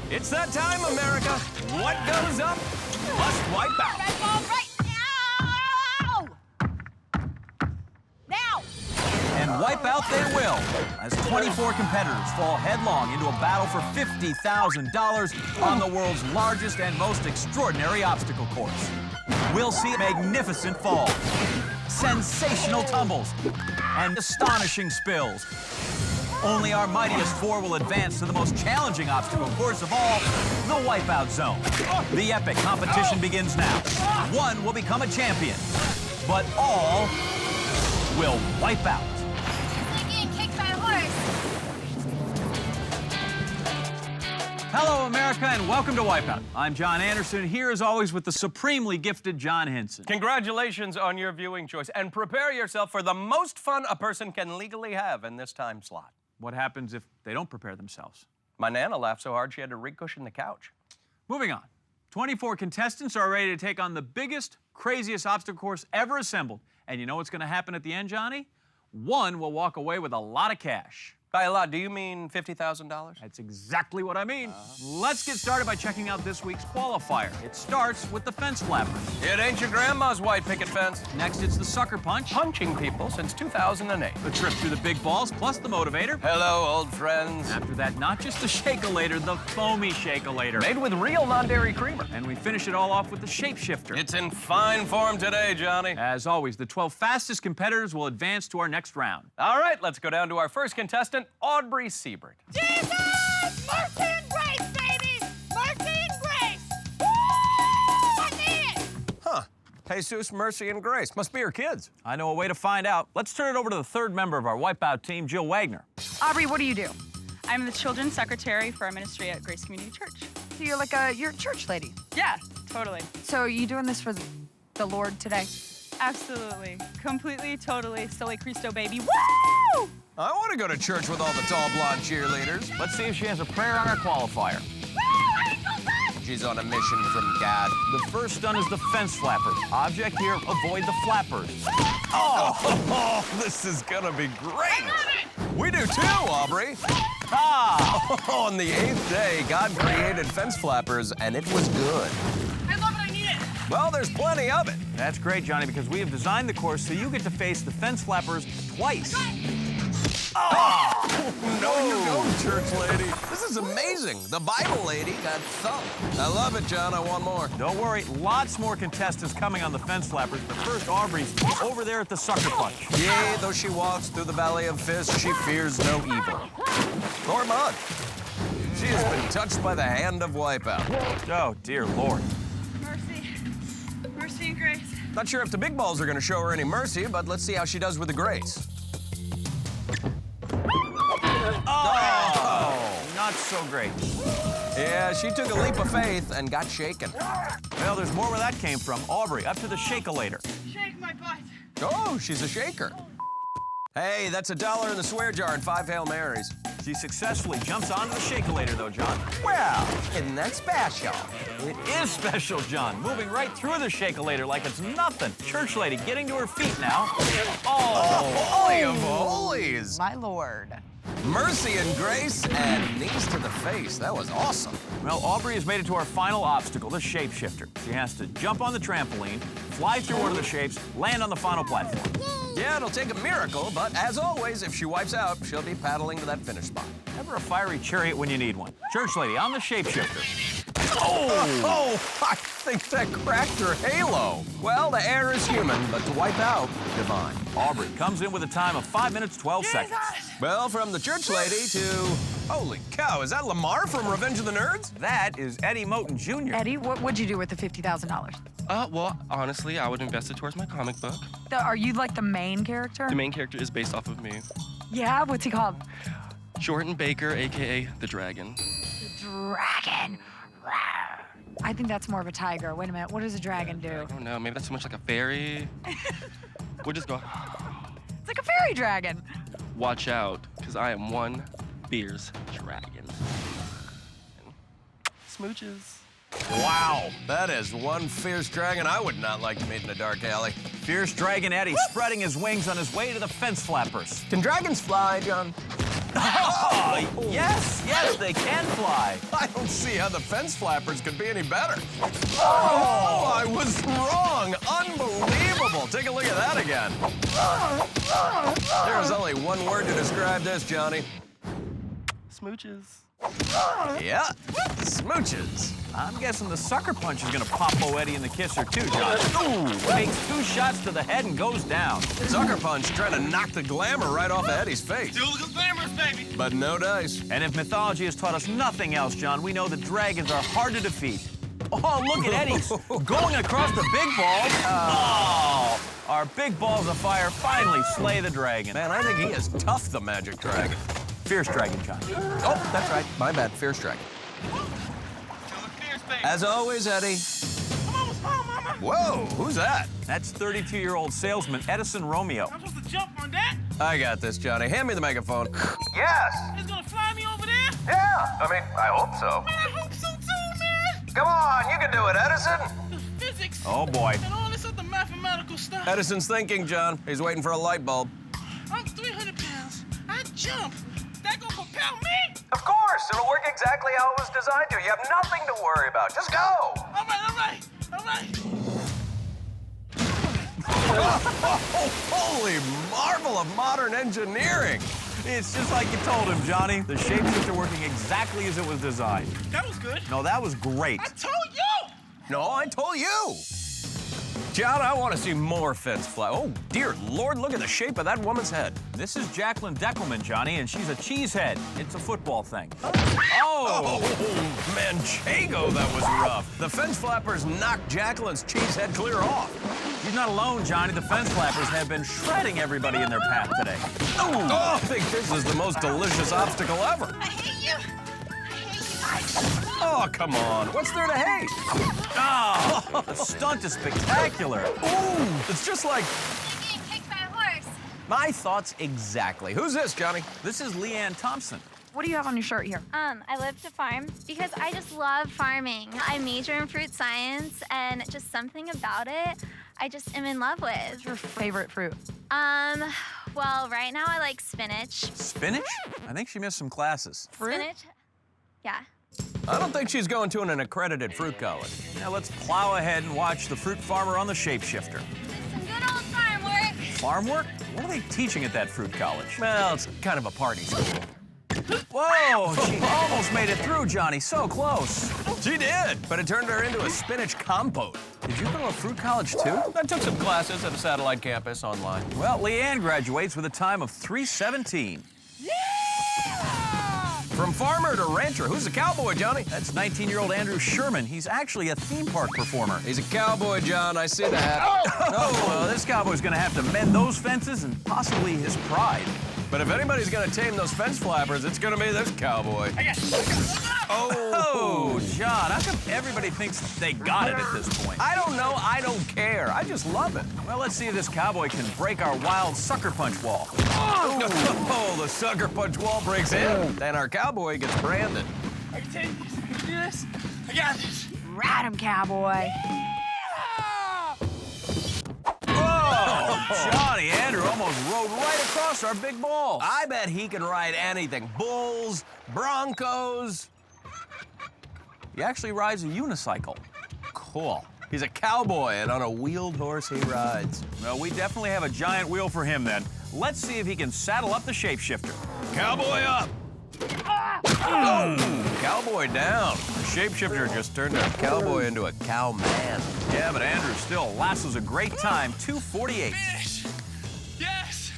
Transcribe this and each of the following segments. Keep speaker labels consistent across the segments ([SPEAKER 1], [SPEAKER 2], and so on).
[SPEAKER 1] It's that time, America. What goes up must wipe out.
[SPEAKER 2] Red ball right now! Now!
[SPEAKER 3] And wipe out they will, as 24 competitors fall headlong into a battle for $50,000 on the world's largest and most extraordinary obstacle course. We'll see magnificent falls, sensational tumbles, and astonishing spills. Only our mightiest four will advance to the most challenging obstacle course of all, the Wipeout Zone. The epic competition begins now. One will become a champion, but all will wipe out.
[SPEAKER 2] It's like getting kicked by a horse.
[SPEAKER 3] Hello, America, and welcome to Wipeout. I'm John Anderson, here as always with the supremely gifted John Henson.
[SPEAKER 1] Congratulations on your viewing choice, and prepare yourself for the most fun a person can legally have in this time slot.
[SPEAKER 3] What happens if they don't prepare themselves?
[SPEAKER 1] My Nana laughed so hard she had to re-cushion the couch.
[SPEAKER 3] Moving on. 24 contestants are ready to take on the biggest, craziest obstacle course ever assembled. And you know what's going to happen at the end, Johnny? One will walk away with a lot of cash.
[SPEAKER 1] By a lot, do you mean $50,000?
[SPEAKER 3] That's exactly what I mean. Let's get started by checking out this week's qualifier. It starts with the fence flappers.
[SPEAKER 1] It ain't your grandma's white picket fence.
[SPEAKER 3] Next, it's the sucker punch.
[SPEAKER 1] Punching people since 2008.
[SPEAKER 3] The trip through the big balls, plus the motivator.
[SPEAKER 1] Hello, old friends.
[SPEAKER 3] After that, not just the shake-a-lator, the foamy shake-a-lator.
[SPEAKER 1] Made with real non-dairy creamer.
[SPEAKER 3] And we finish it all off with the shapeshifter.
[SPEAKER 1] It's in fine form today, Johnny.
[SPEAKER 3] As always, the 12 fastest competitors will advance to our next round.
[SPEAKER 1] All right, let's go down to our first contestant, Aubrey Siebert.
[SPEAKER 2] Jesus! Mercy and grace, baby! Mercy and grace! Woo! I made it!
[SPEAKER 1] Huh. Jesus, Mercy, and Grace. Must be her kids.
[SPEAKER 3] I know a way to find out. Let's turn it over to the third member of our Wipeout team, Jill Wagner.
[SPEAKER 4] Aubrey, what do you do? I'm the children's secretary for our ministry at Grace Community Church.
[SPEAKER 5] So you're you're a church lady.
[SPEAKER 4] Yeah, totally.
[SPEAKER 5] So are you doing this for the Lord today?
[SPEAKER 4] Absolutely. Completely, totally. Silly Cristo baby. Woo!
[SPEAKER 1] I want to go to church with all the tall blonde cheerleaders.
[SPEAKER 3] Let's see if she has a prayer on our qualifier.
[SPEAKER 1] She's on a mission from God.
[SPEAKER 3] The first stunt is the fence flappers. Object here, avoid the flappers.
[SPEAKER 1] Oh, this is gonna be great. We do too, Aubrey.
[SPEAKER 3] Ah!
[SPEAKER 1] On the 8th day, God created fence flappers, and it was good.
[SPEAKER 4] I love it, I need it.
[SPEAKER 1] Well, there's plenty of it.
[SPEAKER 3] That's great, Johnny, because we have designed the course so you get to face the fence flappers twice.
[SPEAKER 1] Oh! No, you don't, church lady. This is amazing. The Bible lady got thumped. I love it, John. I want more.
[SPEAKER 3] Don't worry, lots more contestants coming on the fence flappers, but first Aubrey's over there at the sucker punch.
[SPEAKER 1] Yea, though she walks through the valley of fists, she fears no evil. Or mud. She has been touched by the hand of Wipeout.
[SPEAKER 3] Oh, dear Lord.
[SPEAKER 4] Mercy. Mercy and grace.
[SPEAKER 1] Not sure if the big balls are going to show her any mercy, but let's see how she does with the grace.
[SPEAKER 3] Oh! Not so great.
[SPEAKER 1] Yeah, she took a leap of faith and got shaken.
[SPEAKER 3] Well, there's more where that came from. Aubrey, up to the shake-a-lator.
[SPEAKER 4] Shake my butt.
[SPEAKER 1] Oh, she's a shaker. Hey, that's $1 in the swear jar and 5 Hail Marys.
[SPEAKER 3] She successfully jumps onto the shake-a-lator, though, John.
[SPEAKER 1] Well, isn't that special?
[SPEAKER 3] It is special, John. Moving right through the shake-a-lator like it's nothing. Church lady getting to her feet now. Oh,
[SPEAKER 1] Holy of holies.
[SPEAKER 5] My Lord.
[SPEAKER 1] Mercy and grace and knees to the face. That was awesome.
[SPEAKER 3] Well, Aubrey has made it to our final obstacle, the shapeshifter. She has to jump on the trampoline, fly through one of the shapes, land on the final platform.
[SPEAKER 1] Yeah, it'll take a miracle, but as always, if she wipes out, she'll be paddling to that finish spot.
[SPEAKER 3] Never a fiery chariot when you need one. Church lady on the shapeshifter.
[SPEAKER 1] Oh, I think that cracked her halo. Well, the air is human, but to wipe out, divine.
[SPEAKER 3] Aubrey comes in with a time of 5 minutes, 12 seconds.
[SPEAKER 1] Well, from the church lady to... Holy cow, is that Lamar from Revenge of the Nerds?
[SPEAKER 3] That is Eddie Moton Jr.
[SPEAKER 5] Eddie, what'd you do with the $50,000?
[SPEAKER 6] Well, honestly, I would invest it towards my comic book.
[SPEAKER 5] Are you like the main character?
[SPEAKER 6] The main character is based off of me.
[SPEAKER 5] Yeah, what's he called?
[SPEAKER 6] Jordan Baker, AKA the Dragon.
[SPEAKER 5] The Dragon. Rawr. I think that's more of a tiger. Wait a minute, what does a dragon do?
[SPEAKER 6] I don't know, maybe that's too much like a fairy. We'll just go,
[SPEAKER 5] It's like a fairy dragon.
[SPEAKER 6] watch out, because I am one fierce dragon. Smooches.
[SPEAKER 1] Wow, that is one fierce dragon I would not like to meet in a dark alley.
[SPEAKER 3] Fierce Dragon Eddie spreading his wings on his way to the fence flappers.
[SPEAKER 1] Can dragons fly, John?
[SPEAKER 3] Oh, yes, they can fly.
[SPEAKER 1] I don't see how the fence flappers could be any better. Oh, I was wrong. Unbelievable. Take a look at that again. There's only one word to describe this, Johnny.
[SPEAKER 6] Smooches.
[SPEAKER 1] Yeah, smooches.
[SPEAKER 3] I'm guessing the sucker punch is gonna pop-o Eddie in the kisser too, John. Ooh, takes 2 shots to the head and goes down.
[SPEAKER 1] Sucker punch trying to knock the glamour right off of Eddie's face.
[SPEAKER 6] Still looking glamorous, baby.
[SPEAKER 1] But no dice.
[SPEAKER 3] And if mythology has taught us nothing else, John, we know that dragons are hard to defeat. Oh, look at Eddie going across the big balls. Oh, our big balls of fire finally slay the dragon.
[SPEAKER 1] Man, I think he is tough, the magic dragon.
[SPEAKER 3] Fierce dragon, John.
[SPEAKER 1] Oh, that's right. My bad. Fierce dragon. As always, Eddie. Whoa, who's that?
[SPEAKER 3] That's 32-year-old salesman Edison Romeo.
[SPEAKER 7] I'm supposed to jump on that?
[SPEAKER 1] I got this, Johnny. Hand me the megaphone.
[SPEAKER 8] Yes.
[SPEAKER 7] It's gonna fly me over there?
[SPEAKER 8] Yeah. I mean, I hope so.
[SPEAKER 7] Man, I hope so too, man.
[SPEAKER 8] Come on, you can do it, Edison.
[SPEAKER 7] The physics.
[SPEAKER 3] Oh, boy.
[SPEAKER 7] And all this other mathematical stuff.
[SPEAKER 1] Edison's thinking, John. He's waiting for a light bulb.
[SPEAKER 7] I'm 300 pounds. I jump. That gonna propel me?
[SPEAKER 8] Of course, it'll work exactly how it was designed to. You have nothing to worry about. Just go.
[SPEAKER 7] All right.
[SPEAKER 1] Oh, holy marvel of modern engineering.
[SPEAKER 3] It's just like you told him, Johnny. The shapeshifter working exactly as it was designed.
[SPEAKER 7] That was good.
[SPEAKER 3] No, that was great.
[SPEAKER 7] I told you.
[SPEAKER 1] No, I told you. John, I want to see more fence fly. Oh, dear Lord, look at the shape of that woman's head.
[SPEAKER 3] This is Jacqueline Deckelman, Johnny, and she's a cheesehead. It's a football thing.
[SPEAKER 1] Oh, Manchego, that was rough. The fence flappers knocked Jacqueline's cheesehead clear off.
[SPEAKER 3] She's not alone, Johnny. The fence flappers have been shredding everybody in their path today.
[SPEAKER 1] Oh, I think this is the most delicious obstacle ever.
[SPEAKER 2] I hate you.
[SPEAKER 1] Oh, come on. What's there to hate?
[SPEAKER 3] Oh, the stunt is spectacular.
[SPEAKER 1] Ooh, it's just like
[SPEAKER 2] You're getting kicked by a horse.
[SPEAKER 1] my thoughts exactly. Who's this, Johnny?
[SPEAKER 3] This is Leanne Thompson.
[SPEAKER 5] What do you have on your shirt here?
[SPEAKER 9] I live to farm because I just love farming. I major in fruit science and just something about it I just am in love with.
[SPEAKER 5] What's your favorite fruit?
[SPEAKER 9] Well, right now I like spinach.
[SPEAKER 3] Spinach? I think she missed some classes.
[SPEAKER 9] Spinach? Yeah.
[SPEAKER 1] I don't think she's going to an accredited fruit college.
[SPEAKER 3] Now let's plow ahead and watch the fruit farmer on the shapeshifter.
[SPEAKER 9] Some good old farm work.
[SPEAKER 3] Farm work? What are they teaching at that fruit college?
[SPEAKER 1] Well, it's kind of a party school.
[SPEAKER 3] Whoa, she almost made it through, Johnny. So close.
[SPEAKER 1] She did, but it turned her into a spinach compote.
[SPEAKER 3] Did you go to a fruit college, too?
[SPEAKER 1] I took some classes at a satellite campus online.
[SPEAKER 3] Well, Leanne graduates with a time of 3:17.
[SPEAKER 1] From farmer to rancher, who's the cowboy, Johnny?
[SPEAKER 3] That's 19-year-old Andrew Sherman. He's actually a theme park performer.
[SPEAKER 1] He's a cowboy, John. I see that.
[SPEAKER 3] Oh, well, this cowboy's gonna have to mend those fences and possibly his pride.
[SPEAKER 1] But if anybody's gonna tame those fence flappers, it's gonna be this cowboy.
[SPEAKER 3] Oh, John, how come everybody thinks they got it at this point?
[SPEAKER 1] I don't know. I don't care. I just love it.
[SPEAKER 3] Well, let's see if this cowboy can break our wild sucker punch wall.
[SPEAKER 1] Oh, the sucker punch wall breaks in, and our cowboy gets branded.
[SPEAKER 7] I can take this. I can do this. I got this.
[SPEAKER 5] Ride him, cowboy.
[SPEAKER 3] Oh, Johnny, Andrew almost rode right across our big balls.
[SPEAKER 1] I bet he can ride anything. Bulls, broncos.
[SPEAKER 3] He actually rides a unicycle.
[SPEAKER 1] Cool. He's a cowboy, and on a wheeled horse he rides.
[SPEAKER 3] Well, we definitely have a giant wheel for him then. Let's see if he can saddle up the shapeshifter.
[SPEAKER 1] Cowboy up. Oh, cowboy down. The shapeshifter just turned our cowboy into a cow man.
[SPEAKER 3] Yeah, but Andrew still lassos a great time, 2:48.
[SPEAKER 7] Finish. Yes.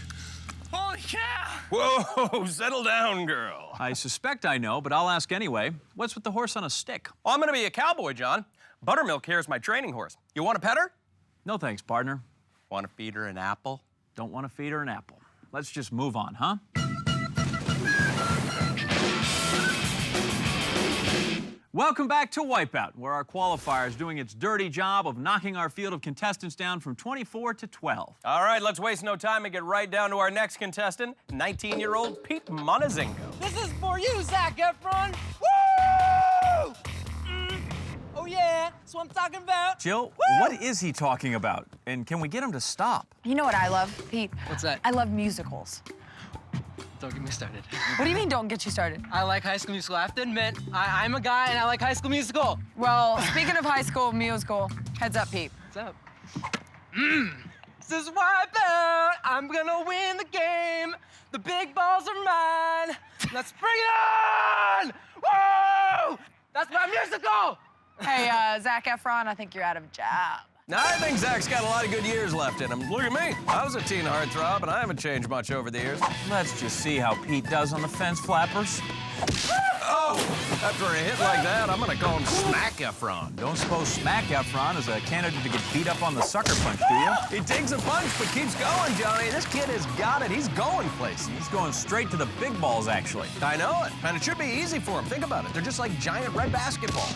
[SPEAKER 7] Holy cow.
[SPEAKER 1] Whoa, settle down, girl.
[SPEAKER 3] I suspect I know, but I'll ask anyway. What's with the horse on a stick?
[SPEAKER 1] Oh, I'm gonna be a cowboy, John. Buttermilk here is my training horse. You want to pet her?
[SPEAKER 3] No thanks, partner.
[SPEAKER 1] Want to feed her an apple?
[SPEAKER 3] Don't want to feed her an apple. Let's just move on, huh? Welcome back to Wipeout, where our qualifier is doing its dirty job of knocking our field of contestants down from 24 to 12.
[SPEAKER 1] All right, let's waste no time and get right down to our next contestant, 19-year-old Pete Monazingo.
[SPEAKER 10] This is for you, Zac Efron. Woo! Oh, yeah, that's what I'm talking about.
[SPEAKER 3] Jill, what is he talking about? And can we get him to stop?
[SPEAKER 5] You know what I love, Pete?
[SPEAKER 10] What's that?
[SPEAKER 5] I love musicals.
[SPEAKER 10] Don't get me started.
[SPEAKER 5] What do you mean, don't get you started?
[SPEAKER 10] I like High School Musical. I have to admit, I'm a guy and I like High School Musical.
[SPEAKER 5] Well, speaking of High School Musical, heads up, Pete.
[SPEAKER 10] What's up? This is Wipeout. I'm gonna win the game. The big balls are mine. Let's bring it on! Woo! That's my musical!
[SPEAKER 5] Hey, Zac Efron, I think you're out of a job.
[SPEAKER 1] Now, I think Zach's got a lot of good years left in him. Look at me. I was a teen heartthrob, and I haven't changed much over the years.
[SPEAKER 3] Let's just see how Pete does on the fence flappers.
[SPEAKER 1] Oh! After a hit like that, I'm gonna call him Smack Efron.
[SPEAKER 3] Don't suppose Smack Efron is a candidate to get beat up on the sucker punch, do you?
[SPEAKER 1] He takes a punch, but keeps going, Johnny. This kid has got it. He's going places.
[SPEAKER 3] He's going straight to the big balls, actually.
[SPEAKER 1] I know it. And it should be easy for him. Think about it. They're just like giant red basketballs.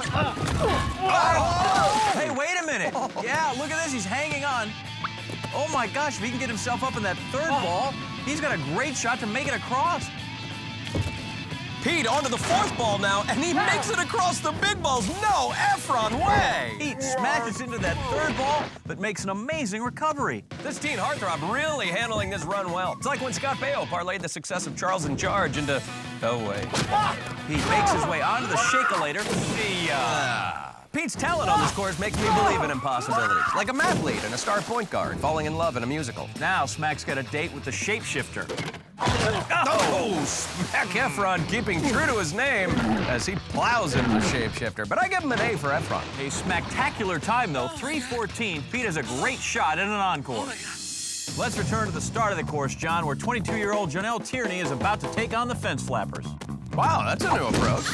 [SPEAKER 3] Hey, wait a minute. Yeah, look at this. He's hanging on. Oh, my gosh. If he can get himself up in that third ball, he's got a great shot to make it across.
[SPEAKER 1] Pete onto the fourth ball now, and he makes it across the big balls. No, Efron, way!
[SPEAKER 3] Pete smashes into that third ball, but makes an amazing recovery.
[SPEAKER 1] This teen heartthrob really handling this run well. It's like when Scott Baio parlayed the success of Charles in Charge into... Oh, wait.
[SPEAKER 3] Pete makes his way onto the shake-a-later. See ya.
[SPEAKER 1] Pete's talent on this course makes me believe in impossibilities. Like a math and a star point guard falling in love in a musical.
[SPEAKER 3] Now Smack's got a date with the shapeshifter.
[SPEAKER 1] Oh, Smack Efron keeping true to his name as he plows into the shapeshifter. But I give him an A for Efron.
[SPEAKER 3] A spectacular time, though. 3:14. Pete has a great shot at an encore. Let's return to the start of the course, John, where 22-year-old Janelle Tierney is about to take on the fence flappers.
[SPEAKER 1] Wow, that's a new approach.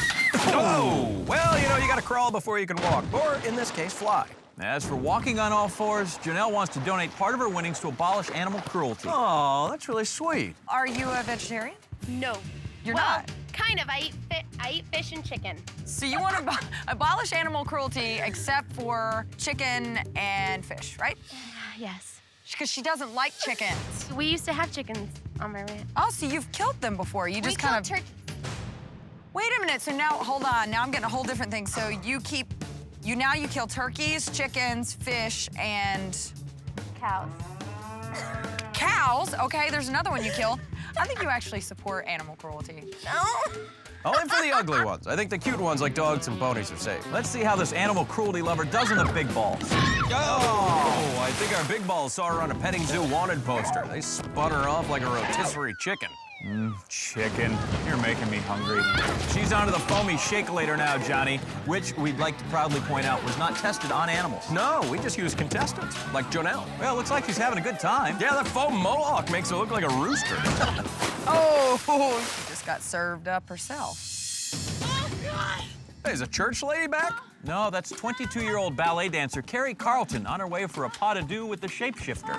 [SPEAKER 1] Oh, well, you know, you gotta crawl before you can walk. Or, in this case, fly.
[SPEAKER 3] As for walking on all fours, Janelle wants to donate part of her winnings to abolish animal cruelty.
[SPEAKER 1] Oh, that's really sweet.
[SPEAKER 5] Are you a vegetarian?
[SPEAKER 9] No.
[SPEAKER 5] You're
[SPEAKER 9] well,
[SPEAKER 5] not?
[SPEAKER 9] Kind of. I eat fish and chicken.
[SPEAKER 5] So you want to abolish animal cruelty except for chicken and fish, right?
[SPEAKER 9] Yes.
[SPEAKER 5] Because she doesn't like chickens.
[SPEAKER 9] We used to have chickens on my ranch.
[SPEAKER 5] Oh, so you've killed them before. You just kind of...
[SPEAKER 9] turkey.
[SPEAKER 5] Wait a minute, so now, hold on. Now I'm getting a whole different thing. So you kill turkeys, chickens, fish, and...
[SPEAKER 9] Cows.
[SPEAKER 5] Cows? Okay, there's another one you kill. I think you actually support animal cruelty.
[SPEAKER 9] No?
[SPEAKER 1] Only for the ugly ones. I think the cute ones like dogs and ponies are safe.
[SPEAKER 3] Let's see how this animal cruelty lover does in the big balls.
[SPEAKER 1] Oh, I think our big balls saw her on a petting zoo wanted poster. They spun her off like a rotisserie chicken.
[SPEAKER 3] Chicken. You're making me hungry. She's onto the foamy shake-a-later now, Johnny, which we'd like to proudly point out was not tested on animals.
[SPEAKER 1] No, we just used contestants, like Janelle.
[SPEAKER 3] Well, looks like she's having a good time.
[SPEAKER 1] Yeah, that foam mohawk makes it look like a rooster.
[SPEAKER 5] Oh, she just got served up herself.
[SPEAKER 7] Oh, God!
[SPEAKER 1] Hey, is a church lady back?
[SPEAKER 3] No, that's 22-year-old ballet dancer Carrie Carlton on her way for a pas de deux with the shapeshifter.
[SPEAKER 7] Oh,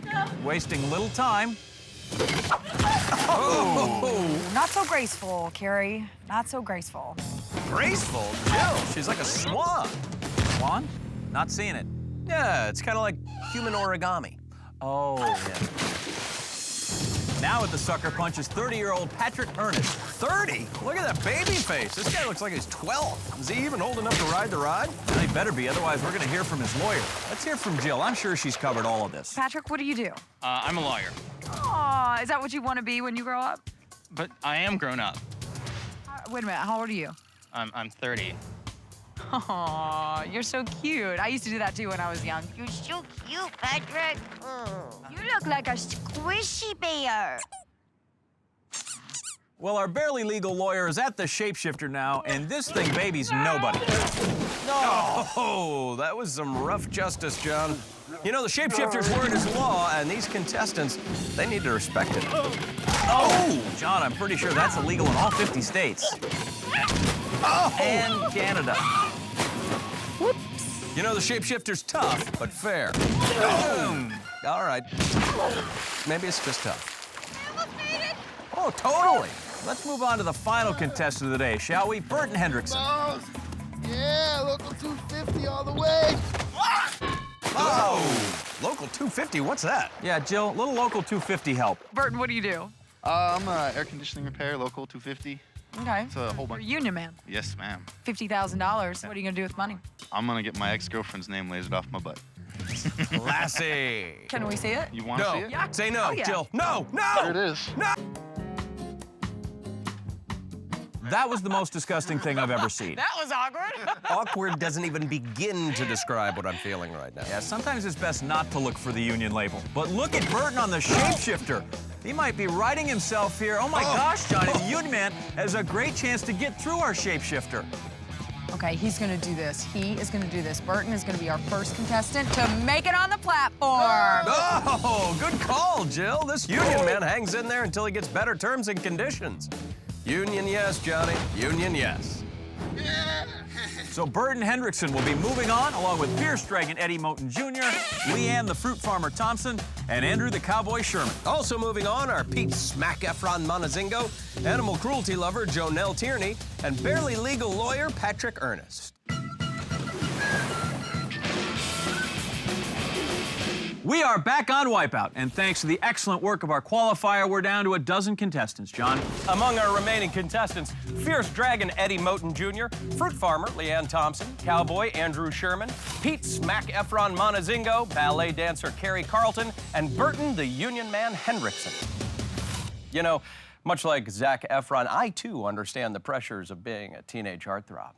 [SPEAKER 7] man.
[SPEAKER 3] Wasting little time.
[SPEAKER 1] Oh!
[SPEAKER 5] Not so graceful, Carrie. Not so graceful.
[SPEAKER 1] Graceful? Jill, she's like a swan.
[SPEAKER 3] Swan? Not seeing it.
[SPEAKER 1] Yeah, it's kind of like human origami.
[SPEAKER 3] Oh, yeah. Now at the sucker punch is 30-year-old Patrick Ernest.
[SPEAKER 1] 30? Look at that baby face. This guy looks like he's 12. Is he even old enough to ride the ride?
[SPEAKER 3] Well, he better be, otherwise we're going to hear from his lawyer. Let's hear from Jill. I'm sure she's covered all of this.
[SPEAKER 5] Patrick, what do you do?
[SPEAKER 11] I'm a lawyer,
[SPEAKER 5] Aw, is that what you want to be when you grow up?
[SPEAKER 11] but I am grown up.
[SPEAKER 5] Wait a minute, how old are you?
[SPEAKER 11] I'm 30.
[SPEAKER 5] Aw, you're so cute. I used to do that too when I was young.
[SPEAKER 2] You're so cute, Patrick. You look like a squishy bear.
[SPEAKER 3] Well, our barely legal lawyer is at the shapeshifter now, and this thing baby's nobody.
[SPEAKER 1] Oh, that was some rough justice, John. You know, the shapeshifter's word is law, and these contestants, they need to respect it.
[SPEAKER 3] Oh, John, I'm pretty sure that's illegal in all 50 states. And Canada.
[SPEAKER 1] Whoops. You know, the shapeshifter's tough, but fair. Oh. All right. Maybe it's just tough.
[SPEAKER 2] I almost made it.
[SPEAKER 1] Oh, totally.
[SPEAKER 3] Let's move on to the final contestant of the day, shall we? Burton Hendrickson.
[SPEAKER 12] Yeah, local 250 all the way.
[SPEAKER 1] Oh, local 250, what's that?
[SPEAKER 3] Yeah, Jill, little local 250 help.
[SPEAKER 5] Burton, what do you do?
[SPEAKER 12] I'm air conditioning repair, local 250.
[SPEAKER 5] Okay.
[SPEAKER 12] It's a whole bunch.
[SPEAKER 5] You're a union man.
[SPEAKER 12] Yes, ma'am.
[SPEAKER 5] $50,000. What are you gonna do with money?
[SPEAKER 12] I'm gonna get my ex-girlfriend's name lasered off my butt.
[SPEAKER 1] Yes. Classy.
[SPEAKER 5] Can we see it?
[SPEAKER 11] You want to see it?
[SPEAKER 5] Yeah.
[SPEAKER 1] Say no,
[SPEAKER 5] Oh, yeah.
[SPEAKER 1] Jill. No, no.
[SPEAKER 12] There it is.
[SPEAKER 1] No.
[SPEAKER 3] That was the most disgusting thing I've ever seen.
[SPEAKER 5] That was awkward.
[SPEAKER 1] Awkward doesn't even begin to describe what I'm feeling right now.
[SPEAKER 3] Yeah, sometimes it's best not to look for the union label. But look at Burton on the shapeshifter. He might be riding himself here. Oh my gosh, Johnny, the union man has a great chance to get through our shapeshifter.
[SPEAKER 5] Okay, he's gonna do this. He is gonna do this. Burton is gonna be our first contestant to make it on the platform.
[SPEAKER 1] Oh, good call, Jill. This union man hangs in there until he gets better terms and conditions. Union yes, Johnny. Union yes.
[SPEAKER 3] So Burton Hendrickson will be moving on, along with Pierce Dragon Eddie Moton Jr., Leanne the Fruit Farmer Thompson, and Andrew the Cowboy Sherman.
[SPEAKER 1] Also moving on are Pete Smack Efron Monazingo, animal cruelty lover Jonelle Tierney, and barely legal lawyer Patrick Ernest.
[SPEAKER 3] We are back on Wipeout, and thanks to the excellent work of our qualifier, we're down to a dozen contestants, John.
[SPEAKER 1] Among our remaining contestants, Fierce Dragon Eddie Moton Jr., Fruit Farmer Leanne Thompson, Cowboy Andrew Sherman, Pete Smack Efron Monazingo, ballet dancer Carrie Carlton, and Burton the Union Man Hendrickson. You know, much like Zac Efron, I too understand the pressures of being a teenage heartthrob.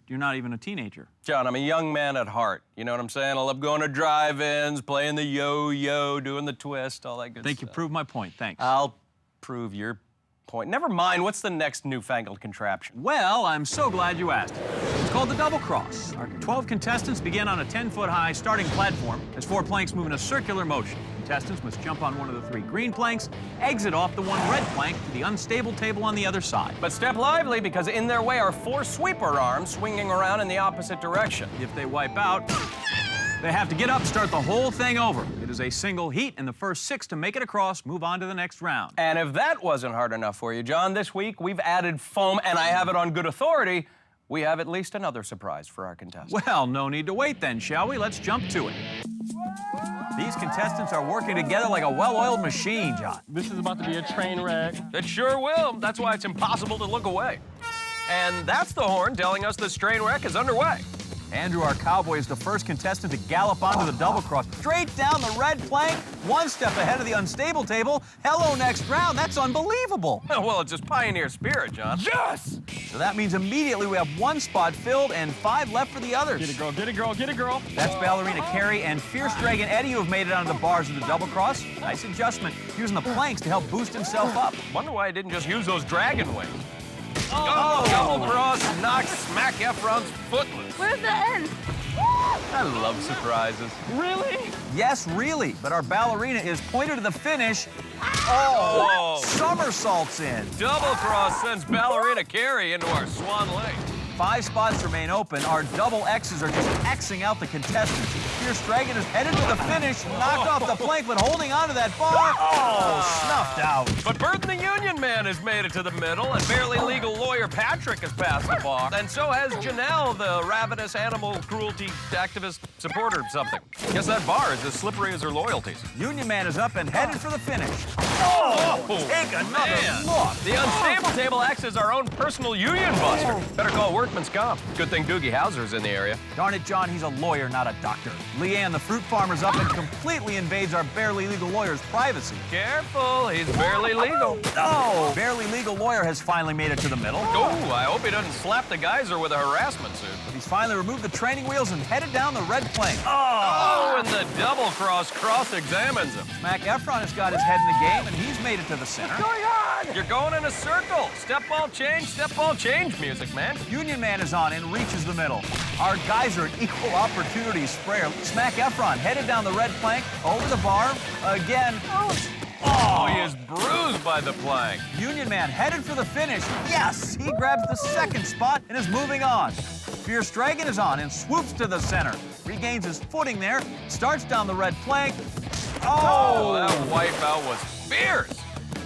[SPEAKER 3] You're not even a teenager.
[SPEAKER 1] John, I'm a young man at heart. You know what I'm saying? I love going to drive-ins, playing the yo-yo, doing the twist, all that good
[SPEAKER 3] Think
[SPEAKER 1] stuff.
[SPEAKER 3] you proved my point, thanks.
[SPEAKER 1] I'll prove your point. Never mind, what's the next newfangled contraption?
[SPEAKER 3] Well, I'm so glad you asked. It's called the double cross. Our 12 contestants begin on a 10-foot-high starting platform as 4 planks move in a circular motion. Contestants must jump on one of the 3 green planks, exit off the 1 red plank to the unstable table on the other side.
[SPEAKER 1] But step lively, because in their way are 4 sweeper arms swinging around in the opposite direction.
[SPEAKER 3] If they wipe out, they have to get up, start the whole thing over. It is a single heat, and the first 6 to make it across move on to the next round.
[SPEAKER 1] And if that wasn't hard enough for you, John, this week we've added foam, and I have it on good authority, we have at least another surprise for our contestants.
[SPEAKER 3] Well, no need to wait then, shall we? Let's jump to it. These contestants are working together like a well-oiled machine, John.
[SPEAKER 6] This is about to be a train wreck.
[SPEAKER 1] It sure will. That's why it's impossible to look away. And that's the horn telling us this train wreck is underway.
[SPEAKER 3] Andrew, our cowboy, is the first contestant to gallop onto the double cross. Straight down the red plank, 1 step ahead of the unstable table. Hello, next round. That's unbelievable.
[SPEAKER 1] Well, it's just pioneer spirit, John.
[SPEAKER 3] Yes! So that means immediately we have 1 spot filled and 5 left for the others.
[SPEAKER 6] Get it, girl, get it, girl, get it, girl.
[SPEAKER 3] That's ballerina Carrie and Fierce Dragon Eddie, who have made it onto the bars of the double cross. Nice adjustment, using the planks to help boost himself up.
[SPEAKER 1] Wonder why I didn't just use those dragon wings. Oh, double cross knocks Smack Efron's foot loose.
[SPEAKER 9] Where's the end?
[SPEAKER 1] I love surprises.
[SPEAKER 6] Really?
[SPEAKER 3] Yes, really, but our ballerina is pointed to the finish. Oh, somersaults in.
[SPEAKER 1] Double cross sends ballerina Carrie into our swan lake.
[SPEAKER 3] 5 spots remain open. Our double X's are just Xing out the contestants. Fierce Dragon is headed to the finish, knocked off the plank, but holding onto that bar. Oh, snuffed out.
[SPEAKER 1] But Burton the Union Man has made it to the middle, and barely legal lawyer Patrick has passed the bar. And so has Janelle, the ravenous animal cruelty activist supporter of something. Guess that bar is as slippery as her loyalties.
[SPEAKER 3] Union Man is up and headed for the finish.
[SPEAKER 1] Oh,
[SPEAKER 3] take another
[SPEAKER 1] man.
[SPEAKER 3] look.
[SPEAKER 1] The unstable table acts as our own personal union buster. Better call Workman's Comp. Good thing Doogie Howser's in the area.
[SPEAKER 3] Darn it, John, he's a lawyer, not a doctor. Leanne, the fruit farmer's up and completely invades our barely legal lawyer's privacy.
[SPEAKER 1] Careful, he's barely legal.
[SPEAKER 3] Oh, barely legal lawyer has finally made it to the middle.
[SPEAKER 1] Oh, I hope he doesn't slap the geyser with a harassment suit.
[SPEAKER 3] He's finally removed the training wheels and headed down the red plank.
[SPEAKER 1] Oh, and the double cross-examines him.
[SPEAKER 3] Smack Efron has got his head in the game, and he's made it to the center.
[SPEAKER 1] What's going on? You're going in a circle. Step ball change music, man.
[SPEAKER 3] Union Man is on and reaches the middle. Our guys are an equal opportunity sprayer. Smack Efron headed down the red plank, over the bar, again.
[SPEAKER 1] Oh, he is bruised by the plank.
[SPEAKER 3] Union Man headed for the finish. Yes, he grabs the 2nd spot and is moving on. Fierce Dragon is on and swoops to the center. Regains his footing there, starts down the red plank.
[SPEAKER 1] Oh, that wipeout was fierce.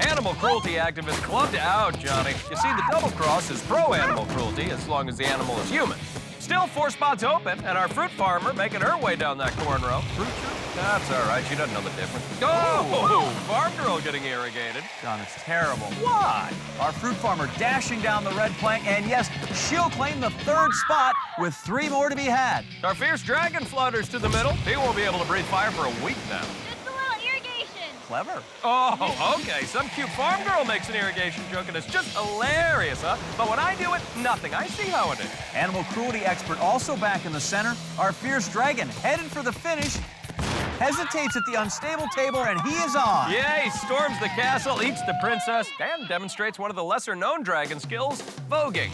[SPEAKER 1] Animal cruelty activist clubbed out, Johnny. You see, the double cross is pro-animal cruelty as long as the animal is human. Still 4 spots open, and our fruit farmer making her way down that corn row.
[SPEAKER 3] Fruit
[SPEAKER 1] That's all right. She doesn't know the difference. Oh, farm girl getting irrigated.
[SPEAKER 3] John, it's terrible.
[SPEAKER 1] Why?
[SPEAKER 3] Our fruit farmer dashing down the red plank, and yes, she'll claim the 3rd spot with 3 more to be had.
[SPEAKER 1] Our fierce dragon flutters to the middle. He won't be able to breathe fire for a week now.
[SPEAKER 9] Just a little irrigation.
[SPEAKER 3] Clever.
[SPEAKER 1] Oh, okay. Some cute farm girl makes an irrigation joke, and it's just hilarious, huh? But when I do it, nothing. I see how it is.
[SPEAKER 3] Animal cruelty expert also back in the center. Our fierce dragon headed for the finish. Hesitates at the unstable table, and he is on.
[SPEAKER 1] Yeah, he storms the castle, eats the princess, and demonstrates one of the lesser-known dragon skills, voguing.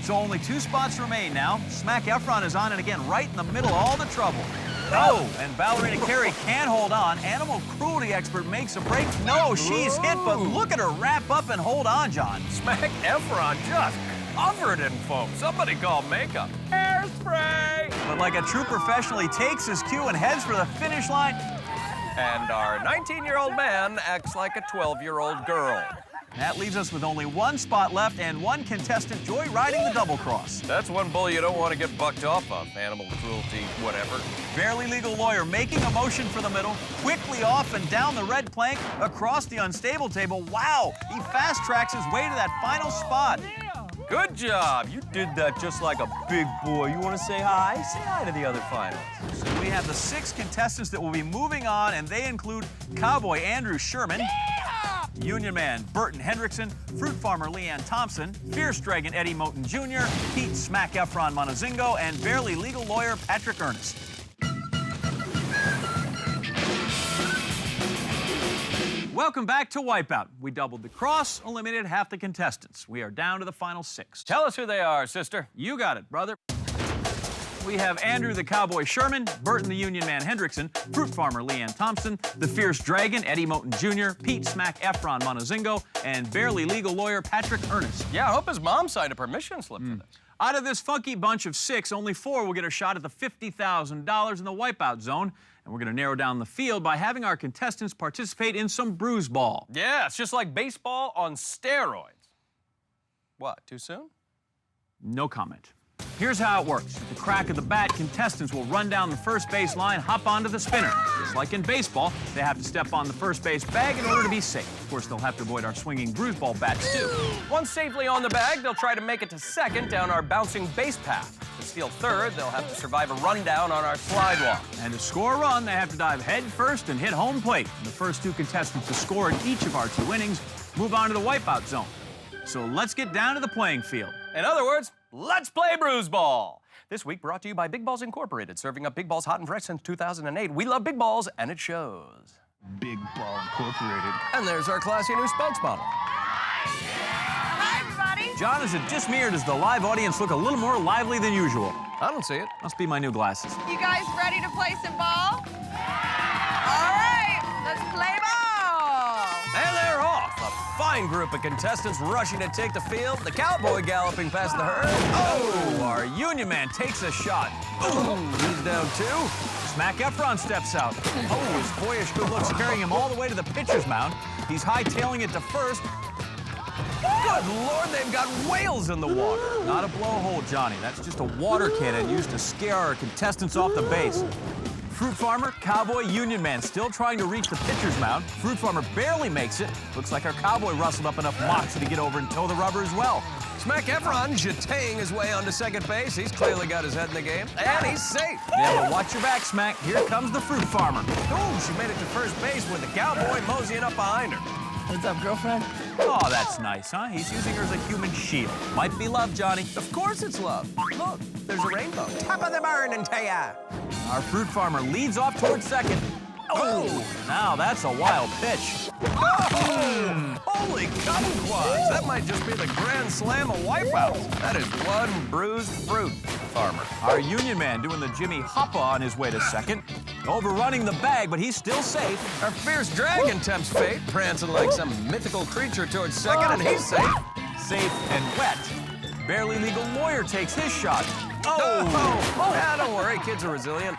[SPEAKER 3] So only 2 spots remain now. Smack Efron is on, and again, right in the middle of all the trouble. Oh, and Ballerina Carey can't hold on. Animal cruelty expert makes a break. No, she's hit, but look at her wrap up and hold on, John.
[SPEAKER 1] Smack Efron just covered in foam. Somebody call makeup. Hairspray!
[SPEAKER 3] But like a true professional, he takes his cue and heads for the finish line.
[SPEAKER 1] And our 19-year-old man acts like a 12-year-old girl.
[SPEAKER 3] That leaves us with only 1 spot left and 1 contestant joyriding the double cross.
[SPEAKER 1] That's one bull you don't want to get bucked off of. Animal cruelty, whatever.
[SPEAKER 3] Barely legal lawyer making a motion for the middle, quickly off and down the red plank, across the unstable table. Wow, he fast tracks his way to that final spot.
[SPEAKER 1] Good job. You did that just like a big boy. You want to say hi? Say hi to the other finalists.
[SPEAKER 3] So we have the 6 contestants that will be moving on, and they include Cowboy Andrew Sherman, Union Man Burton Hendrickson, Fruit Farmer Leanne Thompson, Fierce Dragon Eddie Moton Jr., Pete Smack Efron Monazingo, and Barely Legal Lawyer Patrick Ernest. Welcome back to Wipeout. We doubled the cross, eliminated half the contestants. We are down to the final 6.
[SPEAKER 1] Tell us who they are, sister.
[SPEAKER 3] You got it, brother. We have Andrew the Cowboy Sherman, Burton the Union Man Hendrickson, Fruit Farmer Leanne Thompson, the Fierce Dragon Eddie Moton Jr., Pete Smack Efron Monazingo, and Barely Legal Lawyer Patrick Ernest.
[SPEAKER 1] Yeah, I hope his mom signed a permission slip for this.
[SPEAKER 3] Out of this funky bunch of 6, only 4 will get a shot at the $50,000 in the Wipeout zone. And we're going to narrow down the field by having our contestants participate in some Bruise ball.
[SPEAKER 1] Yeah, it's just like baseball on steroids. What, too soon?
[SPEAKER 3] No comment. Here's how it works. At the crack of the bat, contestants will run down the first base line, hop onto the spinner. Just like in baseball, they have to step on the first base bag in order to be safe. Of course, they'll have to avoid our swinging Bruise ball bats, too.
[SPEAKER 1] Once safely on the bag, they'll try to make it to second down our bouncing base path. To steal third, they'll have to survive a rundown on our slide walk.
[SPEAKER 3] And to score a run, they have to dive head first and hit home plate. And the first 2 contestants to score in each of our 2 innings move on to the Wipeout zone. So let's get down to the playing field.
[SPEAKER 1] In other words, let's play Bruise ball. This week brought to you by Big Balls Incorporated, serving up big balls hot and fresh since 2008. We love big balls, and it shows.
[SPEAKER 12] Big Ball Incorporated.
[SPEAKER 1] And there's our classy new spokesmodel.
[SPEAKER 5] Hi, everybody.
[SPEAKER 3] John, is it just me or does the live audience look a little more lively than usual?
[SPEAKER 1] I don't see it.
[SPEAKER 3] Must be my new glasses.
[SPEAKER 5] You guys ready to play some ball? All right, let's play ball.
[SPEAKER 1] And they're off. A fine group of contestants rushing to take the field. The cowboy galloping past the herd.
[SPEAKER 3] Oh, our Union Man takes a shot.
[SPEAKER 1] Ooh, he's down 2.
[SPEAKER 3] Smack Efron steps out. Oh, his boyish good looks carrying him all the way to the pitcher's mound. He's hightailing it to first.
[SPEAKER 1] Good Lord, they've got whales in the water.
[SPEAKER 3] Not a blowhole, Johnny. That's just a water cannon used to scare our contestants off the base. Fruit Farmer, Cowboy, Union Man still trying to reach the pitcher's mound. Fruit Farmer barely makes it. Looks like our Cowboy rustled up enough moxie to get over and toe the rubber as well.
[SPEAKER 1] Smack Efron jeting his way onto second base. He's clearly got his head in the game, and he's safe.
[SPEAKER 3] Yeah, but watch your back, Smack. Here comes the Fruit Farmer.
[SPEAKER 1] Ooh, she made it to first base with the Cowboy moseying up behind her.
[SPEAKER 10] What's up, girlfriend?
[SPEAKER 3] Oh, that's nice, huh? He's using her as a human shield. Might be love, Johnny.
[SPEAKER 1] Of course it's love. Look, there's a rainbow. Top of the burning tire.
[SPEAKER 3] Our Fruit Farmer leads off towards second. Oh, now that's a wild pitch.
[SPEAKER 1] Oh, holy kumquats. That might just be the grand slam of Wipeouts. That is one bruised Fruit Farmer.
[SPEAKER 3] Our Union Man doing the Jimmy Hoppa on his way to second. Overrunning the bag, but he's still safe.
[SPEAKER 1] Our Fierce Dragon tempts fate, prancing like some mythical creature towards second, and he's safe.
[SPEAKER 3] Safe and wet. Barely Legal Lawyer takes his shot.
[SPEAKER 1] Oh, yeah, don't worry, kids are resilient.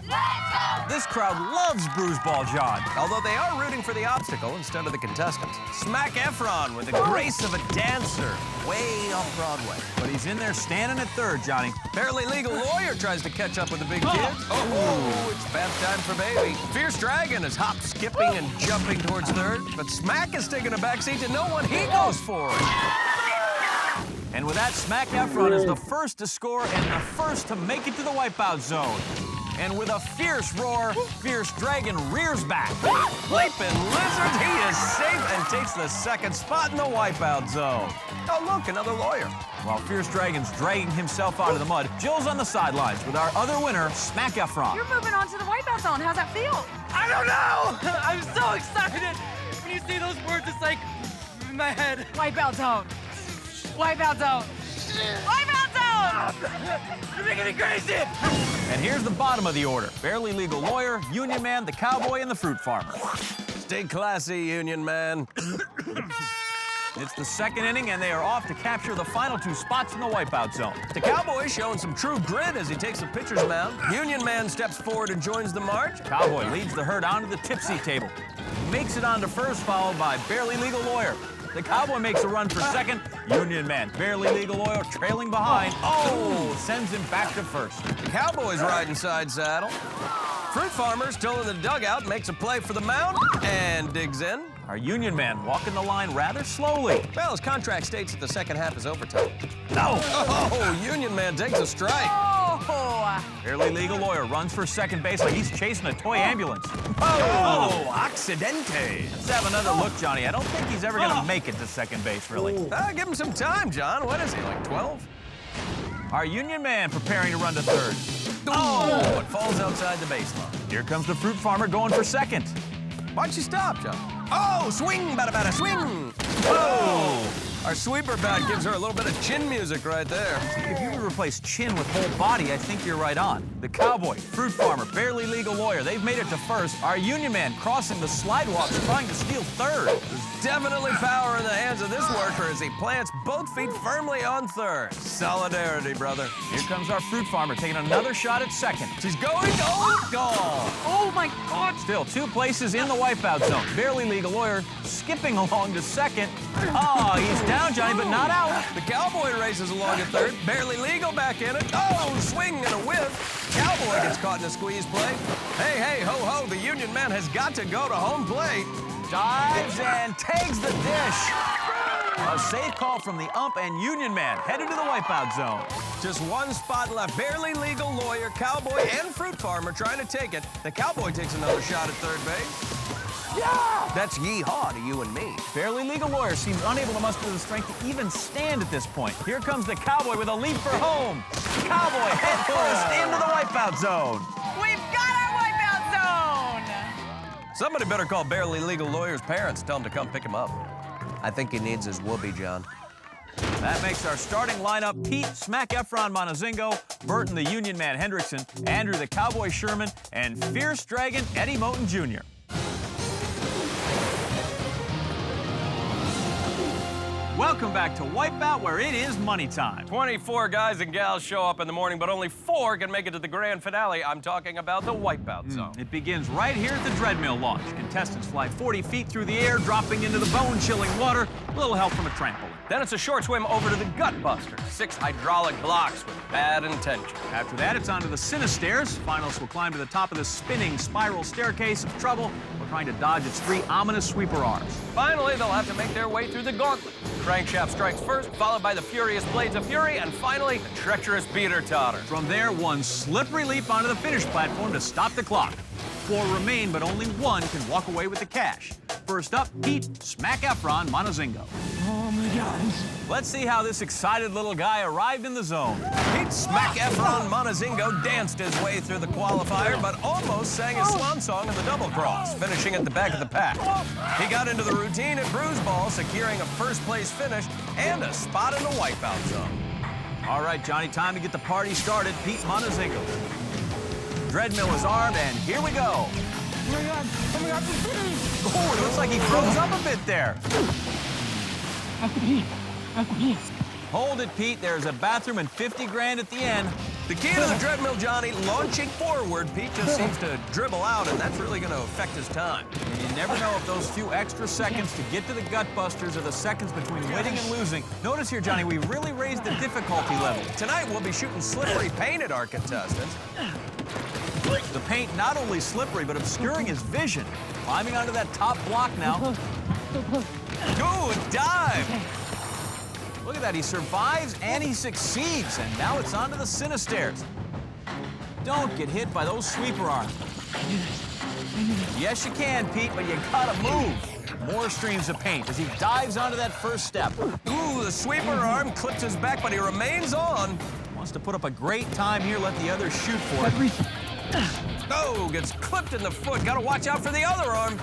[SPEAKER 2] Let's go
[SPEAKER 3] This crowd loves Bruise Ball John.
[SPEAKER 1] Although they are rooting for the obstacle instead of the contestants. Smack Efron with the grace of a dancer way off Broadway.
[SPEAKER 3] But he's in there standing at third, Johnny.
[SPEAKER 1] Barely Legal Lawyer tries to catch up with the big kid. Oh, it's bath time for baby. Fierce Dragon is hop, skipping, and jumping towards third. But Smack is taking a backseat to no one. He goes for it.
[SPEAKER 3] And with that, Smack Efron is the first to score and the first to make it to the wipeout zone. And with a fierce roar, Fierce Dragon rears back.
[SPEAKER 1] Leaping Lizard, he is safe and takes the second spot in the wipeout zone. Oh, look, another lawyer.
[SPEAKER 3] While Fierce Dragon's dragging himself out of the mud, Jill's on the sidelines with our other winner, Smack Efron.
[SPEAKER 5] You're moving on to the wipeout zone. How's that feel?
[SPEAKER 10] I don't know! I'm so excited! When you say those words, it's like in my head.
[SPEAKER 5] Wipeout zone. Wipeout zone. Wipeout zone!
[SPEAKER 10] You're making me crazy!
[SPEAKER 3] And here's the bottom of the order. Barely Legal Lawyer, Union Man, the Cowboy, and the Fruit Farmer.
[SPEAKER 1] Stay classy, Union Man.
[SPEAKER 3] It's the second inning, and they are off to capture the final two spots in the wipeout zone.
[SPEAKER 1] The Cowboy showing some true grit as he takes the pitcher's mound. Union Man steps forward and joins the march.
[SPEAKER 3] Cowboy leads the herd onto the tipsy table. Makes it on to first, followed by Barely Legal Lawyer. The Cowboy makes a run for second. Union Man, Barely Legal Lawyer, trailing behind. Oh, sends him back to first.
[SPEAKER 1] The Cowboy's riding side saddle. Fruit Farmer still in the dugout, makes a play for the mound and digs in.
[SPEAKER 3] Our Union Man walking the line rather slowly.
[SPEAKER 1] Well, his contract states that the second half is overtime.
[SPEAKER 3] No!
[SPEAKER 1] Oh, Union Man takes a strike.
[SPEAKER 5] Oh!
[SPEAKER 3] Barely Legal Lawyer runs for second base like he's chasing a toy ambulance.
[SPEAKER 1] Oh, accidente.
[SPEAKER 3] Let's have another look, Johnny. I don't think he's ever going to make it to second base, really.
[SPEAKER 1] Give him some time, John. What is he, like 12?
[SPEAKER 3] Our Union Man preparing to run to third.
[SPEAKER 1] Oh, it falls outside the baseline.
[SPEAKER 3] Here comes the Fruit Farmer going for second.
[SPEAKER 1] Why'd you stop, John? Oh, swing, bada, bada, swing. Oh, our sweeper bat gives her a little bit of chin music right there.
[SPEAKER 3] If you would replace chin with whole body, I think you're right on. The Cowboy, Fruit Farmer, Barely Legal Lawyer, they've made it to first. Our Union Man crossing the slidewalks trying to steal third.
[SPEAKER 1] There's definitely power in the hands of this worker as he plants both feet firmly on third. Solidarity, brother.
[SPEAKER 3] Here comes our Fruit Farmer taking another shot at second.
[SPEAKER 1] She's going, gone.
[SPEAKER 5] Oh my God!
[SPEAKER 3] Still, two places in the wipeout zone. Barely Legal Lawyer skipping along to second. Oh, he's down, Johnny, but not out.
[SPEAKER 1] The Cowboy races along at third. Barely Legal back in it. Oh, swing and a whiff. Cowboy gets caught in a squeeze play. Hey, hey, ho, ho, the Union Man has got to go to home plate.
[SPEAKER 3] Dives and tags the dish. A safe call from the ump and Union Man headed to the wipeout zone.
[SPEAKER 1] Just one spot left. Barely Legal Lawyer, Cowboy, and Fruit Farmer trying to take it. The Cowboy takes another shot at third base. Yeah! That's yee-haw to you and me.
[SPEAKER 3] Barely Legal Lawyer seems unable to muster the strength to even stand at this point. Here comes the Cowboy with a leap for home. Cowboy head first into the wipeout zone.
[SPEAKER 5] We've got our wipeout zone!
[SPEAKER 1] Somebody better call Barely Legal Lawyer's parents, tell them to come pick him up. I think he needs his whoopee, John.
[SPEAKER 3] That makes our starting lineup Pete, Smack Efron Monazingo, Burton the Union Man Hendrickson, Andrew the Cowboy Sherman, and Fierce Dragon Eddie Moton Jr. Welcome back to Wipeout, where it is money time.
[SPEAKER 1] 24 guys and gals show up in the morning, but only 4 can make it to the grand finale. I'm talking about the Wipeout Zone.
[SPEAKER 3] It begins right here at the Dreadmill launch. Contestants fly 40 feet through the air, dropping into the bone-chilling water. A little help from a trampoline.
[SPEAKER 1] Then it's a short swim over to the Gut Buster, 6 hydraulic blocks with bad intention.
[SPEAKER 3] After that, it's onto the Cinestairs. Finalists will climb to the top of the spinning spiral staircase of trouble while trying to dodge its 3 ominous sweeper arms.
[SPEAKER 1] Finally, they'll have to make their way through the gauntlet. Crankshaft strikes first, followed by the furious blades of fury, and finally, the treacherous beater totter.
[SPEAKER 3] From there, one slippery leap onto the finish platform to stop the clock. 4 remain, but only 1 can walk away with the cash. First up, Pete, Smack Efron Monazingo.
[SPEAKER 7] Oh my God.
[SPEAKER 3] Let's see how this excited little guy arrived in the zone.
[SPEAKER 1] Pete Smack Efron Monazingo danced his way through the qualifier, but almost sang his swan song in the double cross, finishing at the back of the pack. He got into the routine at Bruise Ball, securing a first-place finish and a spot in the wipeout zone.
[SPEAKER 3] All right, Johnny, time to get the party started. Pete Monazingo. Dreadmill is armed, and here we go.
[SPEAKER 7] Oh my God. Oh my God.
[SPEAKER 3] Oh, it looks like he froze up a bit there.
[SPEAKER 7] That's the Pete. That's the Pete.
[SPEAKER 3] Hold it, Pete. There's a bathroom and 50 grand at the end.
[SPEAKER 1] The key to the Dreadmill, Johnny, launching forward. Pete just seems to dribble out, and that's really going to affect his time.
[SPEAKER 3] And you never know if those few extra seconds to get to the Gutbusters are the seconds between winning and losing. Notice here, Johnny, we really raised the difficulty level.
[SPEAKER 1] Tonight, we'll be shooting slippery paint at our contestants.
[SPEAKER 3] The paint not only slippery, but obscuring his vision. Climbing onto that top block now.
[SPEAKER 1] Good dive.
[SPEAKER 3] Look at that, he survives and he succeeds. And now it's onto the Cinestairs. Don't get hit by those sweeper arms. Yes, you can, Pete, but you gotta move. More streams of paint as he dives onto that first step.
[SPEAKER 1] Ooh, the sweeper arm clips his back, but he remains on.
[SPEAKER 3] Wants to put up a great time here, let the others shoot for it.
[SPEAKER 1] Oh, gets clipped in the foot. Gotta watch out for the other arm.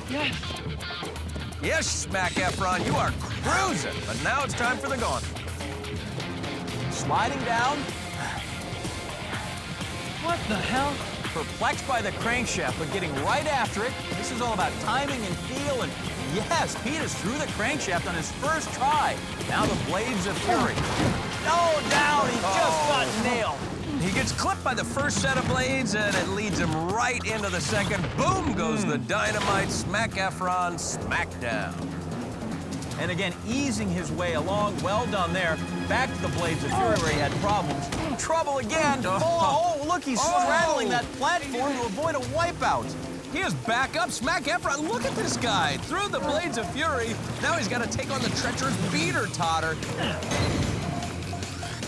[SPEAKER 1] Yes, Smack Efron, you are cruising. But now it's time for the gauntlet.
[SPEAKER 3] Sliding down.
[SPEAKER 10] What the hell?
[SPEAKER 3] Perplexed by the crankshaft, but getting right after it. This is all about timing and feel, and yes, Pete is through the crankshaft on his first try. Now the blades of fury. No, down, he just got nailed.
[SPEAKER 1] He gets clipped by the first set of blades, and it leads him right into the second. Boom goes the dynamite. Smack Efron smackdown.
[SPEAKER 3] And again, easing his way along. Well done there. Back to the blades of fury where he had problems. Trouble again. Oh, look, he's straddling that platform to avoid a wipeout.
[SPEAKER 1] He is back up. Smack Efron, look at this guy. Through the blades of fury. Now he's got to take on the treacherous beater totter.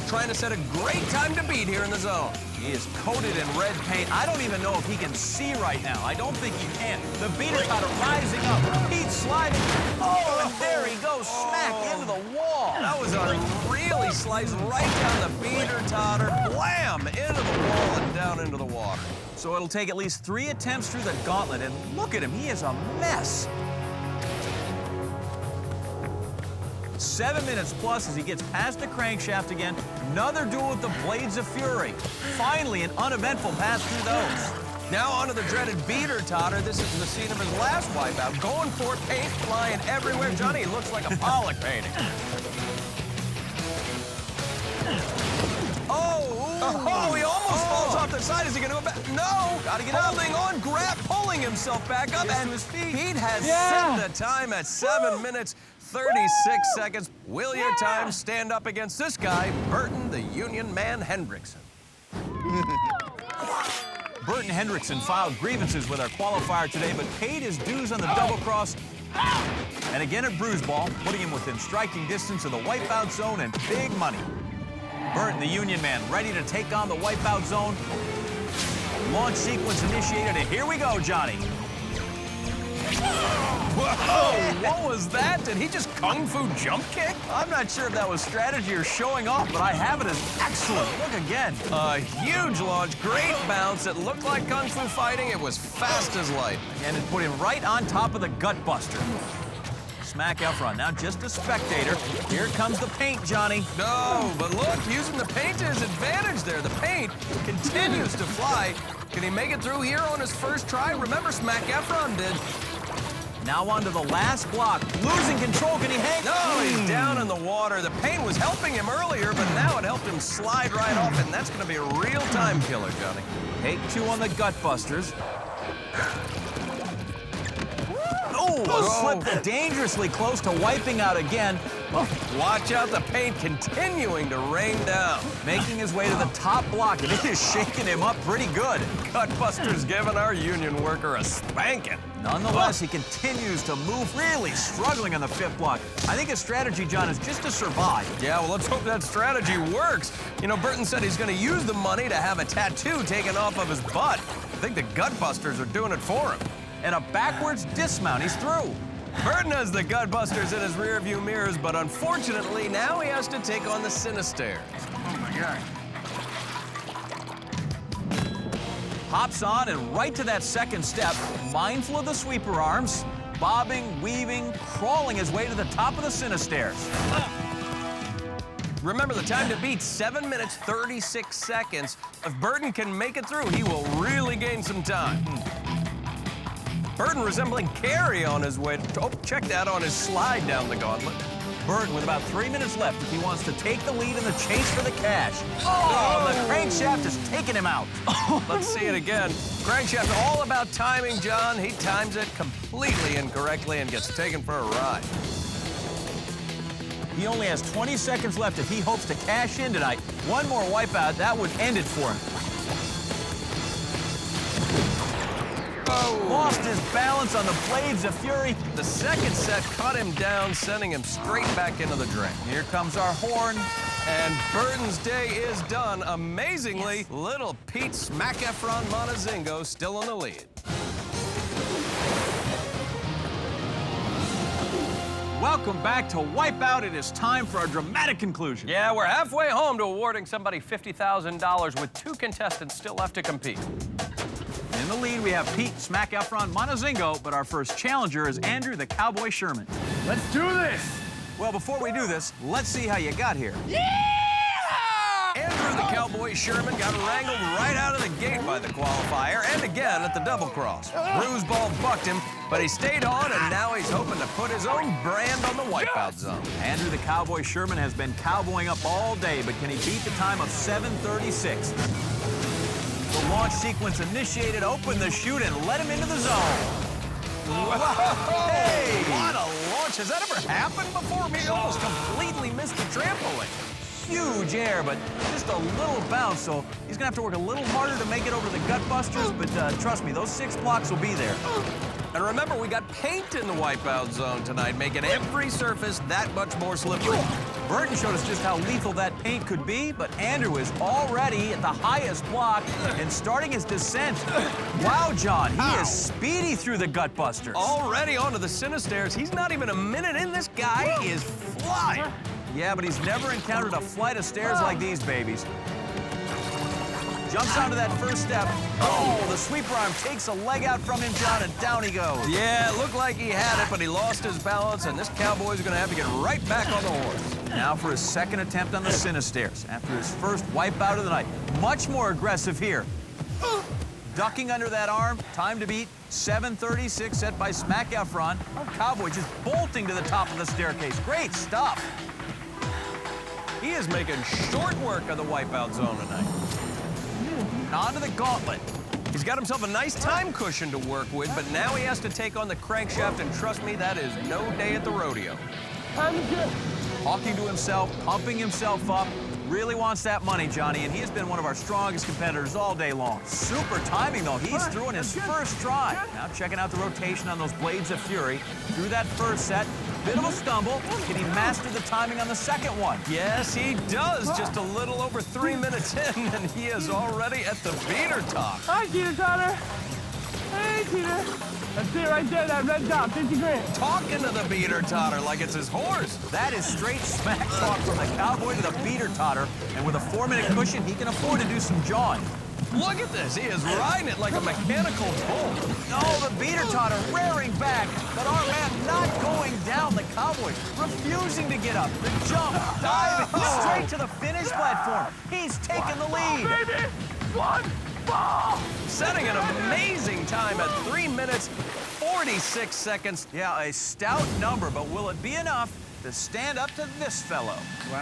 [SPEAKER 1] Trying to set a great time to beat here in the zone.
[SPEAKER 3] He is coated in red paint. I don't even know if he can see right now. I don't think he can. The beater totter rising up. Pete sliding. Oh, and there he goes, smack into the wall.
[SPEAKER 1] That was unreal. He slides right down the beater totter. Blam! Into the wall and down into the water.
[SPEAKER 3] So it'll take at least 3 attempts through the gauntlet, and look at him, he is a mess. 7 minutes plus as he gets past the crankshaft again. Another duel with the blades of fury. Finally, an uneventful pass through those.
[SPEAKER 1] Now onto the dreaded beater totter. This is the scene of his last wipeout. Going for it, paint flying everywhere. Johnny looks like a Pollock painting. Oh, he almost falls off the side. Is he going to go back? No.
[SPEAKER 3] Gotta get up.
[SPEAKER 1] Holding on, pulling himself back up. And Pete has set the time at 7 minutes, 36 seconds. Will your time stand up against this guy, Burton, the Union Man Hendrickson?
[SPEAKER 3] Burton Hendrickson filed grievances with our qualifier today, but paid his dues on the double cross. And again at Bruise Ball, putting him within striking distance of the wipeout zone and big money. Burton, the Union Man, ready to take on the wipeout zone. Launch sequence initiated, and here we go, Johnny.
[SPEAKER 1] Whoa, what was that? Did he just kung fu jump kick?
[SPEAKER 3] I'm not sure if that was strategy or showing off, but I have it as excellent. Look again.
[SPEAKER 1] A huge launch, great bounce. It looked like kung fu fighting. It was fast as light.
[SPEAKER 3] And it put him right on top of the Gutbuster. Smack Efron, now just a spectator. Here comes the paint, Johnny.
[SPEAKER 1] No, but look, using the paint to his advantage there. The paint continues to fly. Can he make it through here on his first try? Remember, Smack Efron did.
[SPEAKER 3] Now onto the last block. Losing control, can he hang?
[SPEAKER 1] No, he's down in the water. The paint was helping him earlier, but now it helped him slide right off, and that's going to be a real time killer, Johnny.
[SPEAKER 3] Take 2 on the Gutbusters. Oh, slipped dangerously close to wiping out again.
[SPEAKER 1] Watch out, the paint continuing to rain down.
[SPEAKER 3] Making his way to the top block, and it is shaking him up pretty good.
[SPEAKER 1] Gutbuster's giving our union worker a spanking.
[SPEAKER 3] Nonetheless, he continues to move, really struggling on the 5th block. I think his strategy, John, is just to survive.
[SPEAKER 1] Yeah, well, let's hope that strategy works. You know, Burton said he's going to use the money to have a tattoo taken off of his butt. I think the Gutbusters are doing it for him.
[SPEAKER 3] And a backwards dismount, he's through.
[SPEAKER 1] Burton has the Gutbusters in his rearview mirrors, but unfortunately, now he has to take on the Cinestairs.
[SPEAKER 3] Oh, my God. Hops on and right to that second step, mindful of the sweeper arms, bobbing, weaving, crawling his way to the top of the Cinestairs.
[SPEAKER 1] Remember, the time to beat, 7 minutes, 36 seconds. If Burton can make it through, he will really gain some time. Burton resembling Carrie on his way. Oh, check that on his slide down the gauntlet.
[SPEAKER 3] Burton with about 3 minutes left if he wants to take the lead in the chase for the cash. Oh, the crankshaft is taking him out.
[SPEAKER 1] Let's see it again. Crankshaft all about timing, John. He times it completely incorrectly and gets taken for a ride.
[SPEAKER 3] He only has 20 seconds left if he hopes to cash in tonight. One more wipeout, that would end it for him.
[SPEAKER 1] Oh.
[SPEAKER 3] Lost his balance on the Blades of Fury.
[SPEAKER 1] The second set cut him down, sending him straight back into the drain.
[SPEAKER 3] Here comes our horn.
[SPEAKER 1] And Burton's day is done. Amazingly, little Pete Smack Efron Monazingo still in the lead.
[SPEAKER 3] Welcome back to Wipeout. It is time for our dramatic conclusion.
[SPEAKER 1] Yeah, we're halfway home to awarding somebody $50,000 with 2 contestants still left to compete.
[SPEAKER 3] In the lead, we have Pete Smack Efron Monazingo, but our first challenger is Andrew the Cowboy Sherman.
[SPEAKER 10] Let's do this.
[SPEAKER 3] Well, before we do this, let's see how you got here.
[SPEAKER 1] Yeah! Andrew the Cowboy Sherman got wrangled right out of the gate by the qualifier and again at the double cross. Bruise ball bucked him, but he stayed on, and now he's hoping to put his own brand on the wipeout zone.
[SPEAKER 3] Andrew the Cowboy Sherman has been cowboying up all day, but can he beat the time of 7:36? The launch sequence initiated, open the chute, and let him into the zone.
[SPEAKER 1] Hey! What a launch! Has that ever happened before? He almost completely missed the trampoline.
[SPEAKER 3] Huge air, but just a little bounce, so he's gonna have to work a little harder to make it over the gut busters, but trust me, those 6 blocks will be there.
[SPEAKER 1] And remember, we got paint in the wipeout zone tonight, making every surface that much more slippery.
[SPEAKER 3] Burton showed us just how lethal that paint could be, but Andrew is already at the highest block and starting his descent. Wow, John, he is speedy through the gut busters.
[SPEAKER 1] Already onto the Cinestairs. He's not even a minute in. This guy is flying.
[SPEAKER 3] Yeah, but he's never encountered a flight of stairs like these babies. Jumps onto that first step. Oh, the sweeper arm takes a leg out from him, John, and down he goes.
[SPEAKER 1] Yeah, it looked like he had it, but he lost his balance, and this cowboy's gonna have to get right back on the horse.
[SPEAKER 3] Now for his second attempt on the Cinestairs after his first wipeout of the night. Much more aggressive here. Ducking under that arm, time to beat, 7:36 set by Smack Efron. Our cowboy just bolting to the top of the staircase. Great stuff.
[SPEAKER 1] He is making short work of the wipeout zone tonight.
[SPEAKER 3] Onto the gauntlet.
[SPEAKER 1] He's got himself a nice time cushion to work with, but now he has to take on the crankshaft, and trust me, that is no day at the rodeo.
[SPEAKER 3] Talking to himself, pumping himself up. Really wants that money, Johnny, and he has been one of our strongest competitors all day long. Super timing, though. He's through in his first try. Now checking out the rotation on those Blades of Fury. Through that first set, bit of a stumble. Can he master the timing on the second one?
[SPEAKER 1] Yes, he does. Just a little over 3 minutes in, and he is already at the beater top.
[SPEAKER 10] Hi, Teeter Totter. Hey, Teeter. That's it right there, that red dot, 50 grand.
[SPEAKER 1] Talking to the beater totter like it's his horse.
[SPEAKER 3] That is straight smack talk from the cowboy to the beater totter, and with a 4-minute cushion, he can afford to do some jawing.
[SPEAKER 1] Look at this. He is riding it like a mechanical bull.
[SPEAKER 3] Oh, the beater totter rearing back, but our man not going down. The cowboy refusing to get up. The jump, diving straight to the finish platform. He's taking the lead.
[SPEAKER 10] Baby, 1 ball.
[SPEAKER 1] Setting an amazing time at 3 minutes, 46 seconds.
[SPEAKER 3] Yeah, a stout number, but will it be enough to stand up to this fellow?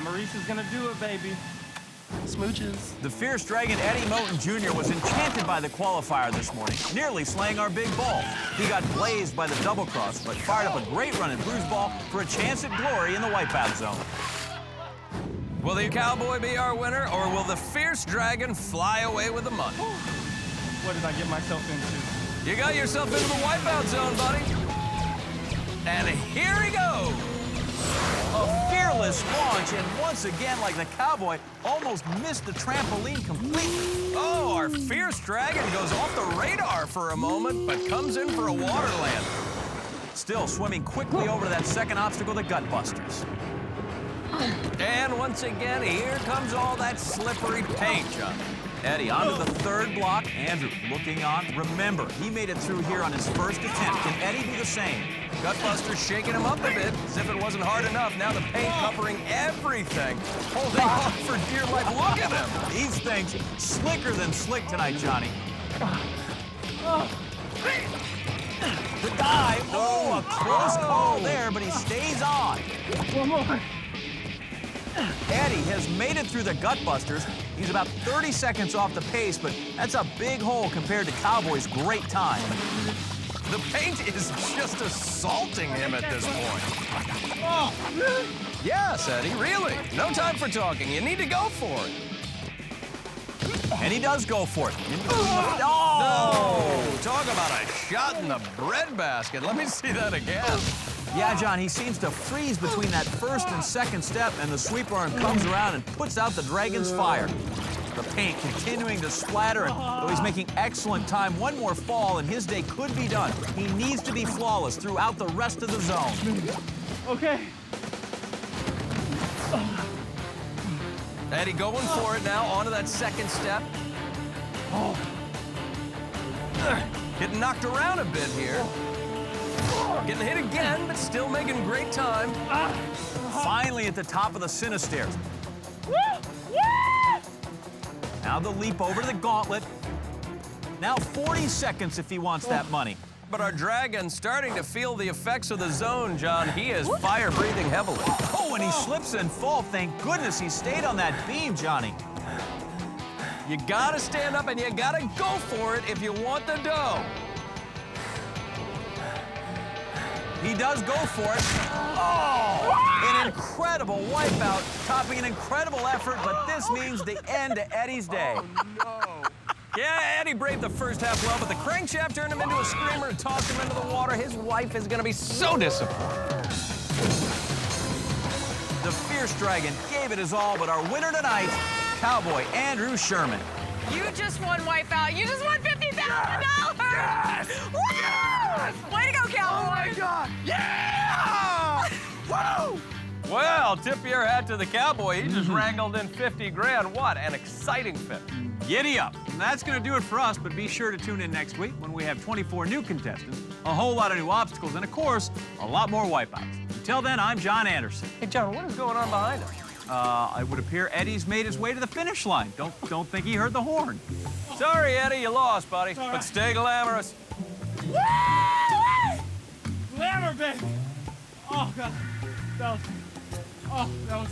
[SPEAKER 10] Maurice is gonna do it, baby.
[SPEAKER 6] Smooches.
[SPEAKER 3] The fierce dragon Eddie Moton Jr. was enchanted by the qualifier this morning, nearly slaying our big ball. He got blazed by the double cross, but fired up a great run at Bruise ball for a chance at glory in the wipeout zone.
[SPEAKER 1] Will the cowboy be our winner, or will the fierce dragon fly away with the money?
[SPEAKER 10] What did I get myself into?
[SPEAKER 1] You got yourself into the wipeout zone, buddy. And here he goes.
[SPEAKER 3] A fearless launch, and once again, like the cowboy, almost missed the trampoline completely.
[SPEAKER 1] Oh, our fierce dragon goes off the radar for a moment, but comes in for a water land.
[SPEAKER 3] Still swimming quickly over to that second obstacle, the gut busters.
[SPEAKER 1] And once again, here comes all that slippery paint, John.
[SPEAKER 3] Eddie onto the third block. Andrew looking on. Remember, he made it through here on his first attempt. Can Eddie do the same?
[SPEAKER 1] Gutbuster's shaking him up a bit, as if it wasn't hard enough. Now the paint covering everything, holding on for dear life. Look at him.
[SPEAKER 3] These things slicker than slick tonight, Johnny. The dive. Oh, a close call there, but he stays on.
[SPEAKER 10] One more.
[SPEAKER 3] Eddie has made it through the Gutbusters. He's about 30 seconds off the pace, but that's a big hole compared to Cowboy's great time.
[SPEAKER 1] The paint is just assaulting him at this point.
[SPEAKER 10] Oh, really?
[SPEAKER 1] Yes, Eddie, really. No time for talking. You need to go for it.
[SPEAKER 3] And he does go for it.
[SPEAKER 1] Oh! No! Talk about a shot in the breadbasket. Let me see that again.
[SPEAKER 3] Yeah, John, he seems to freeze between that first and second step, and the sweep arm comes around and puts out the Dragon's fire. The paint continuing to splatter, and though he's making excellent time, one more fall and his day could be done. He needs to be flawless throughout the rest of the zone.
[SPEAKER 10] Okay.
[SPEAKER 1] Eddie going for it now, onto that second step. Oh. Getting knocked around a bit here. Getting hit again, but still making great time.
[SPEAKER 3] Finally at the top of the Cinistairs. Now the leap over to the gauntlet. Now 40 seconds if he wants that money.
[SPEAKER 1] But our dragon's starting to feel the effects of the zone, John. He is fire-breathing heavily.
[SPEAKER 3] Oh, and he slips and falls. Thank goodness he stayed on that beam, Johnny.
[SPEAKER 1] You gotta stand up and you gotta go for it if you want the dough.
[SPEAKER 3] He does go for it. Oh! An incredible wipeout, topping an incredible effort, but this means the end to Eddie's day.
[SPEAKER 1] Oh, no. Yeah, Eddie braved the first half well, but the crankshaft turned him into a screamer and tossed him into the water. His wife is gonna be so disappointed.
[SPEAKER 3] The Fierce Dragon gave it his all, but our winner tonight, Cowboy Andrew Sherman.
[SPEAKER 5] You just won Wipeout. You just won $50,000.
[SPEAKER 1] Yes!
[SPEAKER 5] Woo!
[SPEAKER 1] Yes!
[SPEAKER 5] Way to go, Cowboy!
[SPEAKER 1] Oh my God! Yeah! Woo! Well, tip your hat to the Cowboy. He just wrangled in 50 grand. What an exciting finish.
[SPEAKER 3] Giddy up. And that's going to do it for us, but be sure to tune in next week when we have 24 new contestants, a whole lot of new obstacles, and of course, a lot more wipeouts. Until then, I'm John Anderson.
[SPEAKER 1] Hey, John, what is going on behind us?
[SPEAKER 3] It would appear Eddie's made his way to the finish line. Don't think he heard the horn.
[SPEAKER 1] Sorry, Eddie, you lost, buddy. But stay glamorous.
[SPEAKER 10] Glamour, baby. Oh, God. That was...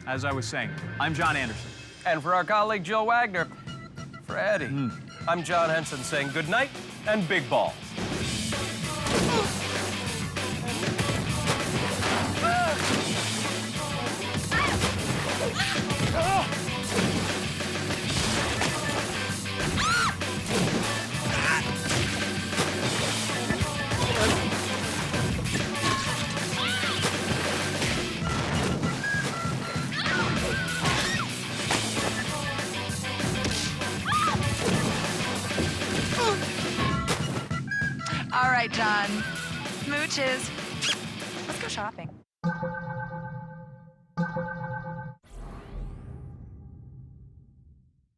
[SPEAKER 3] As I was saying, I'm John Anderson.
[SPEAKER 1] And for our colleague Jill Wagner, for Eddie, I'm John Henson saying good night and big balls.
[SPEAKER 5] All right, John. Smooches. Let's go shopping.